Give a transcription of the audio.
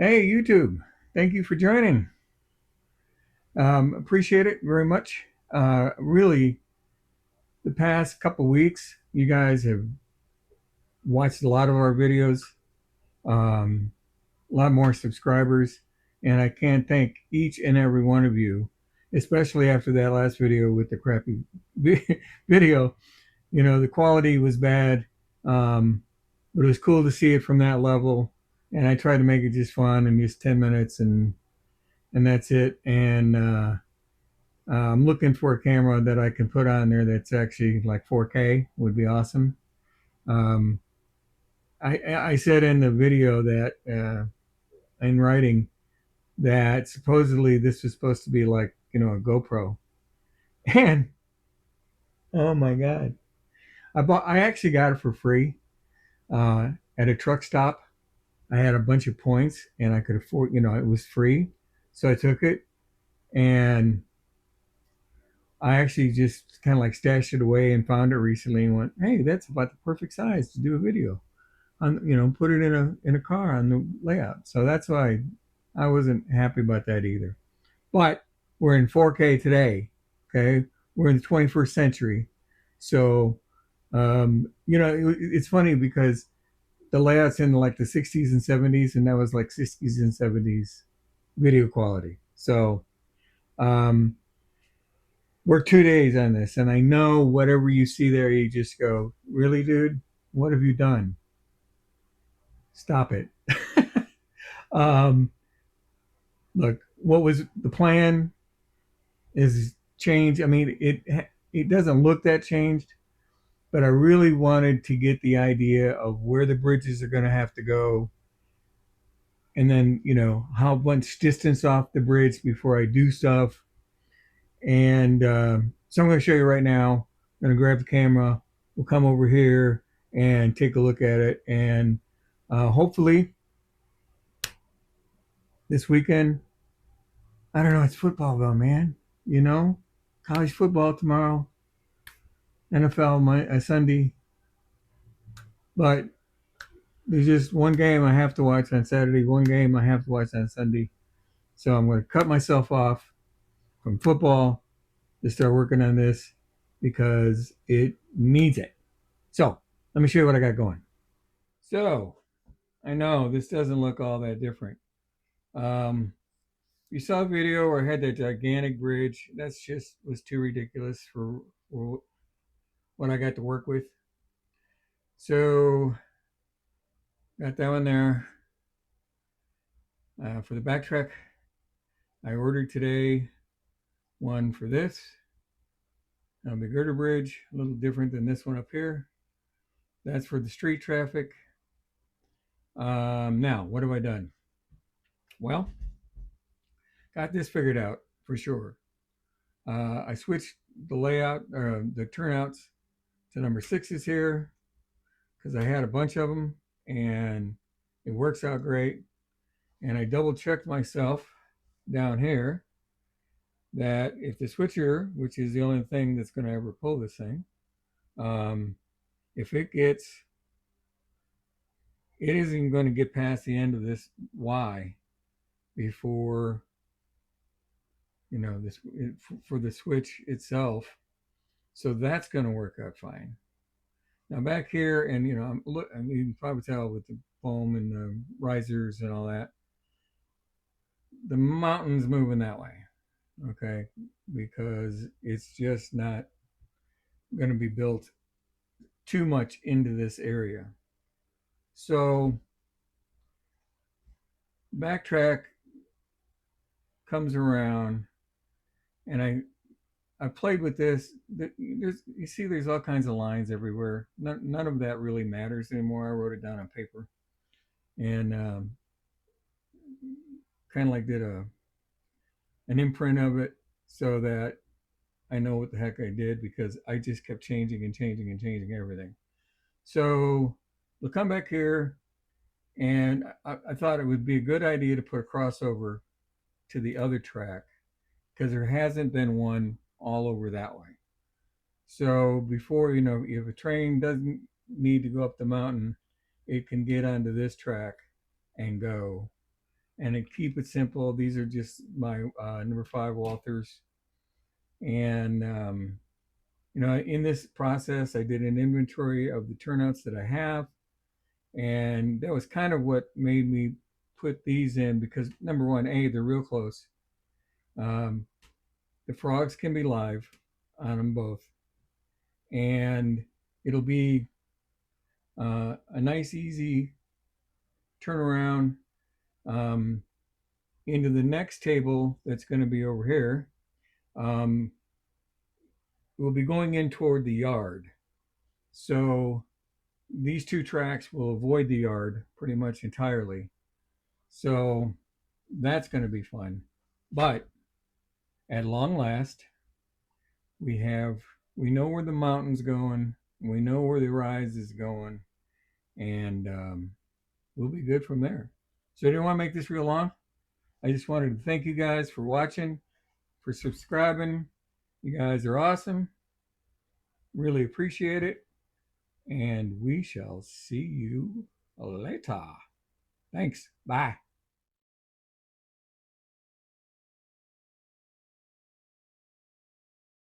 Hey, YouTube. Thank you for joining. Appreciate it very much. Really, the past couple weeks, you guys have watched a lot of our videos, a lot more subscribers, and I can't thank each and every one of you, especially after that last video with the crappy video. The quality was bad, um, but it was cool to see it from that level. And I tried to make it just fun and just 10 minutes and that's it. And I'm looking for a camera that I can put on there that's actually like 4K would be awesome. Um, I said in the video that in writing that supposedly this was supposed to be like a GoPro, and oh my god, I actually got it for free uh, at a truck stop. I had a bunch of points and I could afford, it was free, so I took it and I actually just kind of like stashed it away and found it recently and went, hey, that's about the perfect size to do a video on. Put it in a car on the layout. So that's why I wasn't happy about that either. But we're in 4K today. Okay, we're in the 21st century. So it's funny because the layouts in like the 60s and 70s, and that was like 60s and 70s video quality. So um, we're 2 days on this, and I know whatever you see there, you just go, really, dude? What have you done? Stop it. um, Look, what was the plan is change. I mean, it doesn't look that changed, but I really wanted to get the idea of where the bridges are going to have to go, and then how much distance off the bridge before I do stuff. And so I'm going to show you right now. I'm going to grab the camera. We'll come over here and take a look at it. And hopefully this weekend, I don't know, it's football though, man. You know, college football tomorrow, NFL Sunday. But there's just one game I have to watch on Saturday, one game I have to watch on Sunday. So I'm going to cut myself off from football to start working on this because it needs it. So let me show you what I got going. So I know this doesn't look all that different. Um, you saw a video where I had that gigantic bridge. That's just was too ridiculous for what I got to work with. So got that one there. For the backtrack, I ordered today one for this. The girder bridge, a little different than this one up here. That's for the street traffic. Now, what have I done? Well, got this figured out for sure. I switched the layout, the turnouts to number sixes here because I had a bunch of them and it works out great. And I double checked myself down here that if the switcher, which is the only thing that's going to ever pull this thing, um, if it isn't going to get past the end of this Y before this for the switch itself. So that's going to work out fine. Now back here, and you can probably tell with the foam and the risers and all that, the mountain's moving that way, okay, because it's just not going to be built too much into this area. So backtrack comes around, and I played with this. There's all kinds of lines everywhere. None of that really matters anymore. I wrote it down on paper and kind of like did an imprint of it so that I know what the heck I did because I just kept changing and changing and changing everything. So we'll come back here, and I thought it would be a good idea to put a crossover to the other track because there hasn't been one all over that way. So before, if a train doesn't need to go up the mountain, it can get onto this track and go. and to keep it simple, these are just my number 5 Walthers. And in this process, I did an inventory of the turnouts that I have, and that was kind of what made me put these in, because number one, they're real close. The frogs can be live on them both, and it'll be a nice, easy turnaround into the next table that's going to be over here. We'll be going in toward the yard. So these two tracks will avoid the yard pretty much entirely. So that's going to be fun. But at long last, we know where the mountain's going, we know where the rise is going, and we'll be good from there. So I didn't want to make this real long. I just wanted to thank you guys for watching, for subscribing. You guys are awesome. Really appreciate it. And we shall see you later. Thanks. Bye.